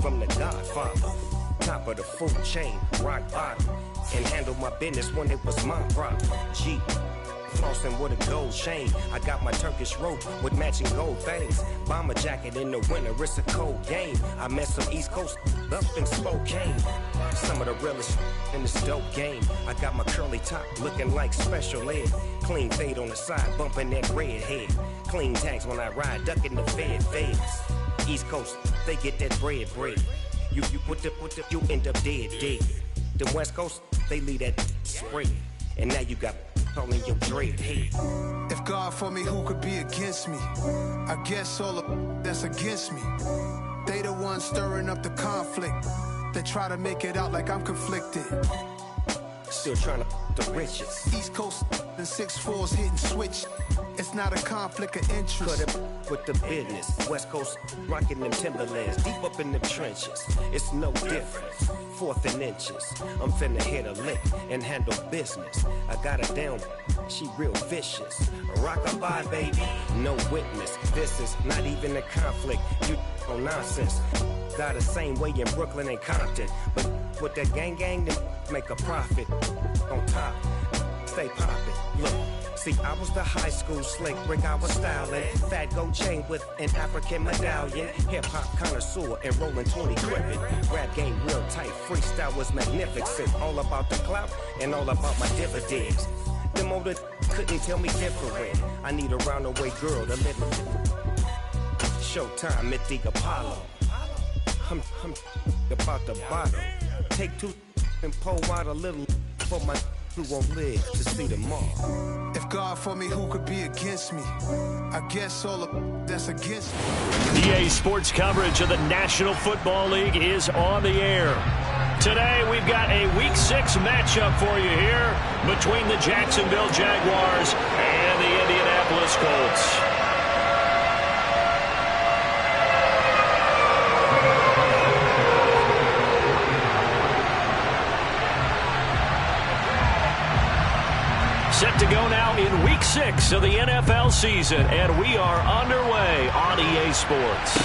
from the Godfather. Top of the food chain, rock bottom. And handle my business when it was my problem. G. Flossing with a gold chain. I got my Turkish rope with matching gold things. Bomber jacket in the winter, it's a cold game. I met some East Coast up in Spokane. Some of the realest in this dope game. I got my curly top looking like special ed. Clean fade on the side, bumping that red head. Clean tags when I ride, ducking the feds. East Coast, they get that bread. You you end up dead. The West Coast, they leave that spray. And now you got all in your dread head. If God for me, who could be against me? I guess all of that's against me. They the ones stirring up the conflict. They try to make it out like I'm conflicted. Still trying to the riches. East Coast and 6'4s hitting switch. It's not a conflict of interest. Cut it with the business. West Coast rocking them Timberlands deep up in the trenches. It's no difference. 4th and inches. I'm finna hit a lick and handle business. I got her down. She real vicious. Rock-a-bye, baby. No witness. This is not even a conflict. You on nonsense. Got the same way in Brooklyn and Compton. But with that gang, then make a profit. On top, stay poppin'. Look. See, I was the high school slick brick I was styling. Fat gold chain with an African medallion. Hip-hop connoisseur and rolling 20 gripping. Rap game real tight, freestyle was magnificent. All about the clout and all about my dividends. Them older couldn't tell me different. I need a roundaway girl to live Showtime at the Apollo. I'm about the bottom. Take 2 and pull out a little for my who won't live to see tomorrow. If God for me, who could be against me? I guess all of that's against me. EA Sports coverage of the National Football League is on the air. Today, we've got a Week 6 matchup for you here between the Jacksonville Jaguars and the Indianapolis Colts. Set to go now in Week 6 of the NFL season, and we are underway on EA Sports.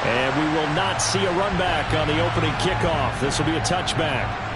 And we will not see a run back on the opening kickoff. This will be a touchback.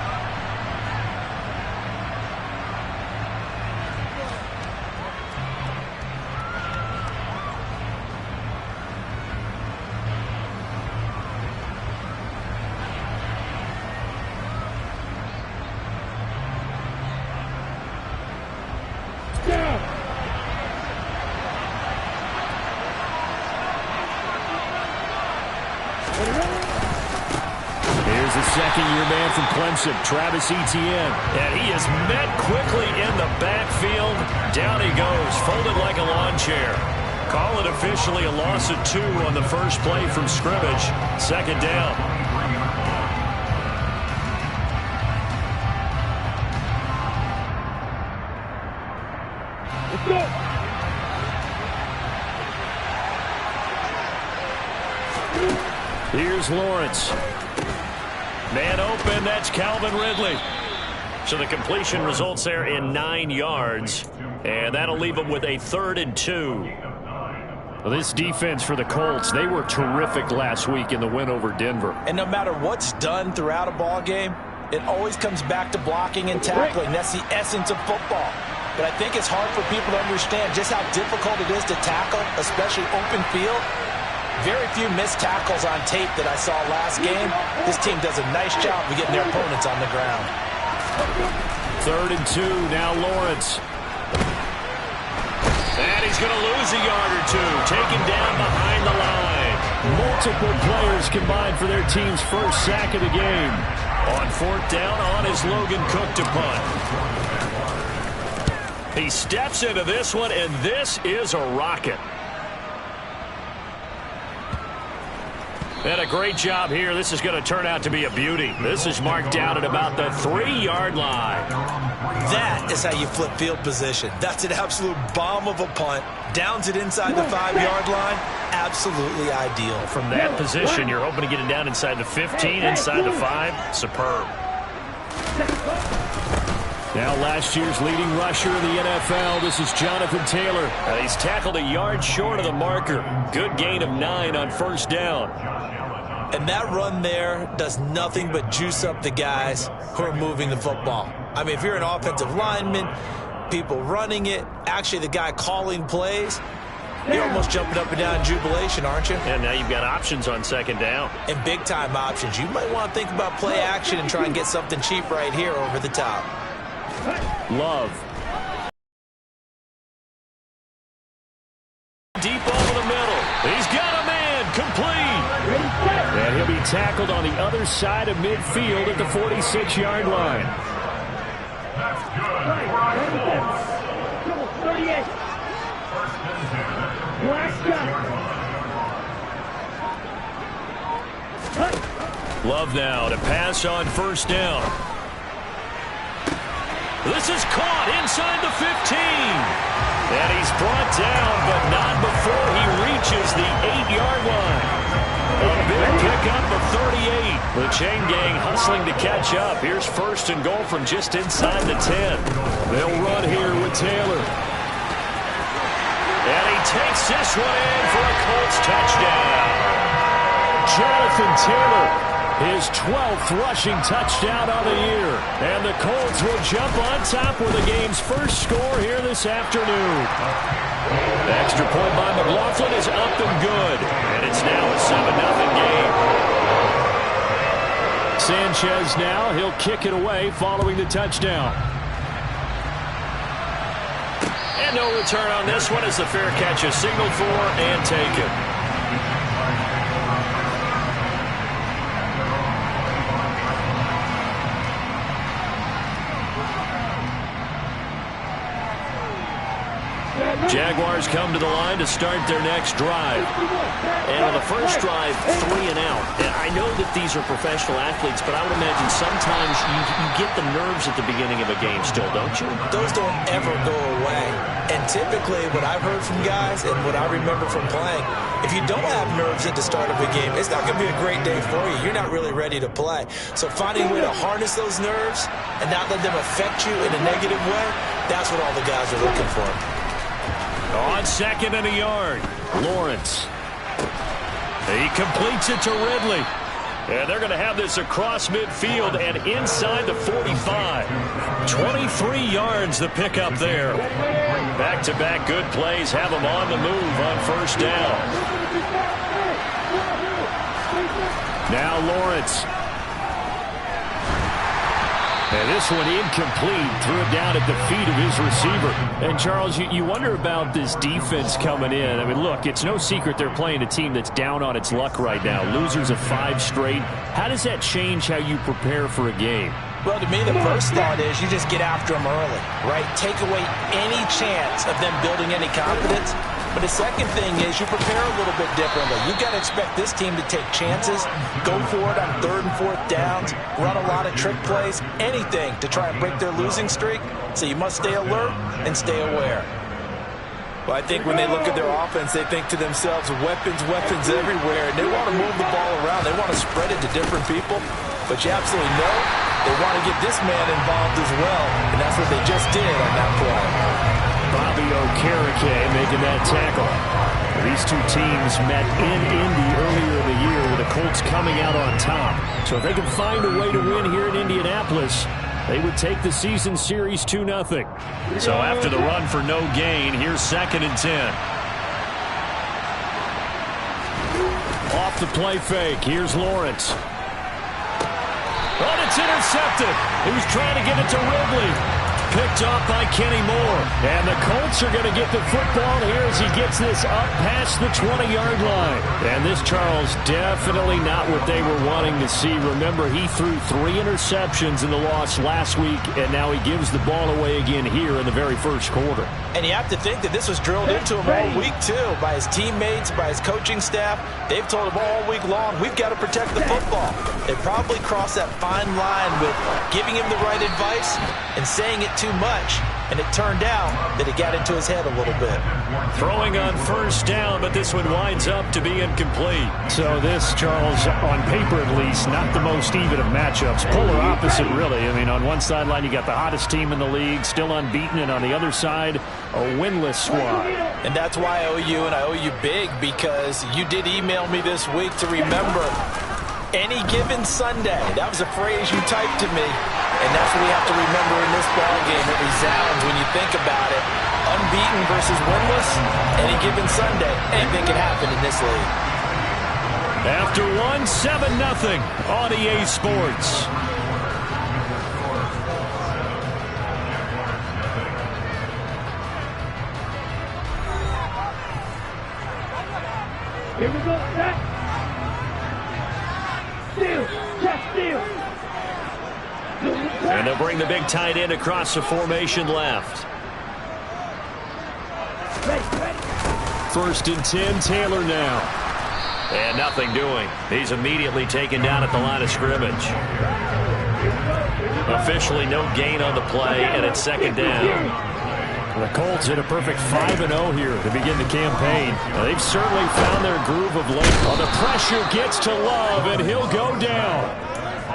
Second-year man from Clemson, Travis Etienne. And he is met quickly in the backfield. Down he goes, folded like a lawn chair. Call it officially a loss of 2 on the first play from scrimmage. Second down. Here's Lawrence. Man open, that's Calvin Ridley. So the completion results there in 9 yards. And that'll leave them with a 3rd and 2. Well, this defense for the Colts, they were terrific last week in the win over Denver. And no matter what's done throughout a ball game, it always comes back to blocking and tackling. That's the essence of football. But I think it's hard for people to understand just how difficult it is to tackle, especially open field. Very few missed tackles on tape that I saw last game. This team does a nice job of getting their opponents on the ground. 3rd and 2, now Lawrence. And he's going to lose a yard or 2, taken down behind the line. Multiple players combined for their team's first sack of the game. On 4th down, on is Logan Cook to punt. He steps into this one, and this is a rocket. And a great job here. This is going to turn out to be a beauty. This is marked down at about the 3-yard line. That is how you flip field position. That's an absolute bomb of a punt. Downs it inside the 5-yard line. Absolutely ideal. From that position, you're hoping to get it down inside the 15, inside the 5. Superb. Now last year's leading rusher in the NFL, this is Jonathan Taylor. He's tackled a yard short of the marker. Good gain of 9 on first down. And that run there does nothing but juice up the guys who are moving the football. I mean, if you're an offensive lineman, people running it, actually the guy calling plays, you're almost jumping up and down in jubilation, aren't you? And now you've got options on second down. And big-time options. You might want to think about play action and try and get something cheap right here over the top. Love. Deep over the middle. He's got a man. Complete. And he'll be tackled on the other side of midfield at the 46-yard line. 38. Love now to pass on first down. This is caught inside the 15. And he's brought down, but not before he reaches the 8-yard line. A big pickup of 38. The chain gang hustling to catch up. Here's first and goal from just inside the 10. They'll run here with Taylor. And he takes this one in for a Colts touchdown. Jonathan Taylor, his 12th rushing touchdown of the year. And the Colts will jump on top with the game's first score here this afternoon. The extra point by McLaughlin is up and good. And it's now a 7-0 game. Sanchez now, he'll kick it away following the touchdown. And no return on this one as the fair catch is signaled for and taken. Jaguars come to the line to start their next drive. And on the first drive, 3 and out. And I know that these are professional athletes, but I would imagine sometimes you get the nerves at the beginning of a game still, don't you? Those don't ever go away. And typically what I've heard from guys and what I remember from playing, if you don't have nerves at the start of a game, it's not going to be a great day for you. You're not really ready to play. So finding a way to harness those nerves and not let them affect you in a negative way, that's what all the guys are looking for. On second and a yard, Lawrence. He completes it to Ridley. And they're going to have this across midfield and inside the 45. 23 yards the pickup there. Back-to-back good plays have them on the move on first down. Now Lawrence. And this one incomplete, threw it down at the feet of his receiver. And, Charles, you wonder about this defense coming in. I mean, look, it's no secret they're playing a team that's down on its luck right now. Losers of 5 straight. How does that change how you prepare for a game? Well, to me, the first thought is you just get after them early, right? Take away any chance of them building any confidence. But the second thing is you prepare a little bit differently. You've got to expect this team to take chances, go for it on 3rd and 4th downs, run a lot of trick plays, anything to try and break their losing streak. So you must stay alert and stay aware. Well, I think when they look at their offense, they think to themselves, weapons, weapons everywhere. And they want to move the ball around. They want to spread it to different people. But you absolutely know they want to get this man involved as well. And that's what they just did on that play. Bobby Okereke making that tackle. These two teams met in Indy earlier in the year with the Colts coming out on top. So if they can find a way to win here in Indianapolis, they would take the season series 2-0. So after the run for no gain, here's 2nd and 10. Off the play fake, here's Lawrence. Oh, it's intercepted. He was trying to get it to Ridley. Picked off by Kenny Moore. And the Colts are going to get the football here as he gets this up past the 20-yard line. And this, Charles, definitely not what they were wanting to see. Remember, he threw 3 interceptions in the loss last week, and now he gives the ball away again here in the very first quarter. And you have to think that this was drilled into him all week, too, by his teammates, by his coaching staff. They've told him all week long, we've got to protect the football. They probably crossed that fine line with giving him the right advice and saying it too much. and it turned out that it got into his head a little bit. Throwing on first down, but this one winds up to be incomplete. So this, Charles, on paper at least, not the most even of matchups. Polar opposite, really. I mean, on one sideline, you got the hottest team in the league, still unbeaten, and on the other side, a winless squad. And that's why I owe you, and I owe you big, because you did email me this week to remember any given Sunday. That was a phrase you typed to me, and that's what we have to remember in this ball game. It resounds when you think about it. Unbeaten versus winless, any given Sunday. Anything can happen in this league. After one, 7-0 on EA Sports. Here we go, set. Steal, just steal. And they'll bring the big tight end across the formation left. First and 10, Taylor now. And nothing doing. He's immediately taken down at the line of scrimmage. Officially no gain on the play, and it's second down. The Colts hit a perfect 5-0 here to begin the campaign. They've certainly found their groove of late. Oh, the pressure gets to Love, and he'll go down.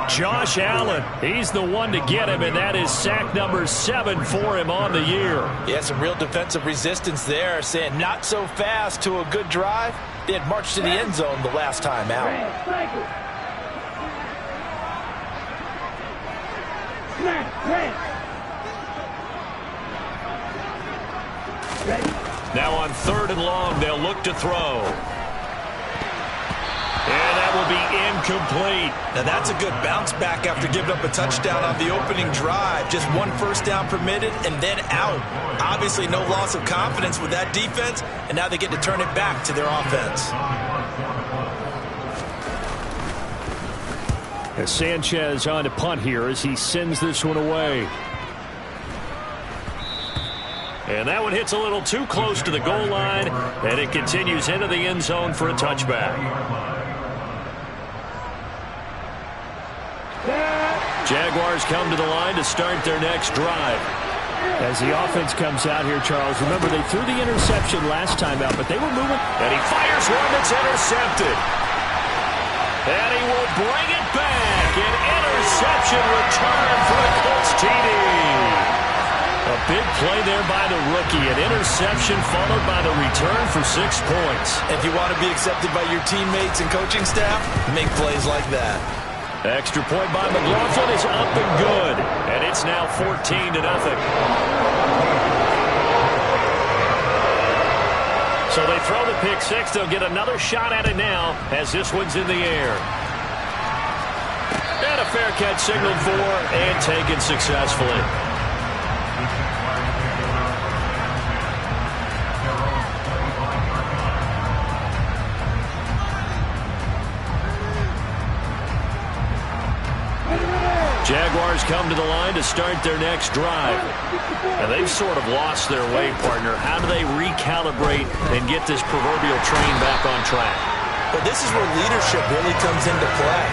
Josh Allen, he's the one to get him, and that is sack number 7 for him on the year. Yeah, some real defensive resistance there, saying not so fast to a good drive. They had marched to the end zone the last time out. Now on 3rd and long, they'll look to throw. And that will be incomplete. Now that's a good bounce back after giving up a touchdown on the opening drive. Just 1 first down permitted and then out. Obviously no loss of confidence with that defense, and now they get to turn it back to their offense. As Sanchez on to punt here as he sends this one away. And that one hits a little too close to the goal line, and it continues into the end zone for a touchback. Jaguars come to the line to start their next drive. As the offense comes out here, Charles, remember they threw the interception last time out, but they were moving. And he fires one that's intercepted. And he will bring it back. An interception return for the Colts TD. A big play there by the rookie. An interception followed by the return for 6 points. If you want to be accepted by your teammates and coaching staff, make plays like that. Extra point by McLaughlin is up and good. And it's now 14-0. So they throw the pick six. They'll get another shot at it now as this one's in the air. And a fair catch signaled for and taken successfully. Jaguars come to the line to start their next drive. And they've sort of lost their way, partner. How do they recalibrate and get this proverbial train back on track? But this is where leadership really comes into play.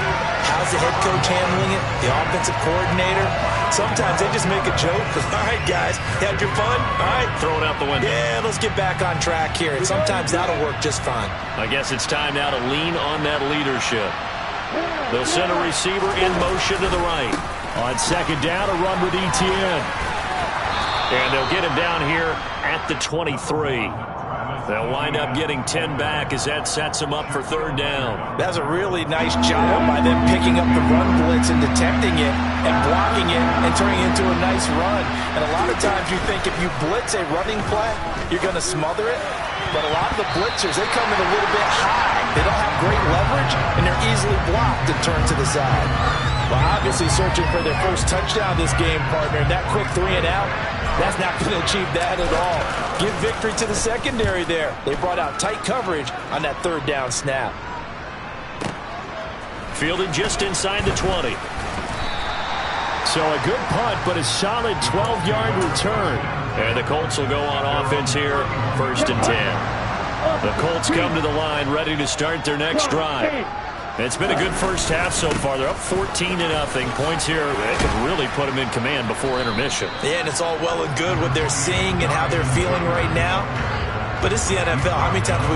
How's the head coach handling it? The offensive coordinator? Sometimes they just make a joke. All right, guys, you had your fun? All right. Throw it out the window. Yeah, let's get back on track here. And sometimes that'll work just fine. I guess it's time now to lean on that leadership. They'll send a receiver in motion to the right. On second down, a run with Etienne. And they'll get him down here at the 23. They'll wind up getting 10 back as that sets them up for third down. That's a really nice job by them picking up the run blitz and detecting it and blocking it and turning it into a nice run. And a lot of times you think if you blitz a running play, you're going to smother it. But a lot of the blitzers, they come in a little bit high. They don't have great leverage, and they're easily blocked and turned to the side. Well, obviously searching for their first touchdown this game, partner. And that quick 3 and out, that's not going to achieve that at all. Give victory to the secondary there. They brought out tight coverage on that third down snap. Fielded just inside the 20. So a good punt, but a solid 12-yard return. And the Colts will go on offense here, first and 10. The Colts come to the line ready to start their next drive. It's been a good first half so far. They're up 14-0. Points here, they could really put them in command before intermission. Yeah, and it's all well and good what they're seeing and how they're feeling right now. But it's the NFL. How many times have we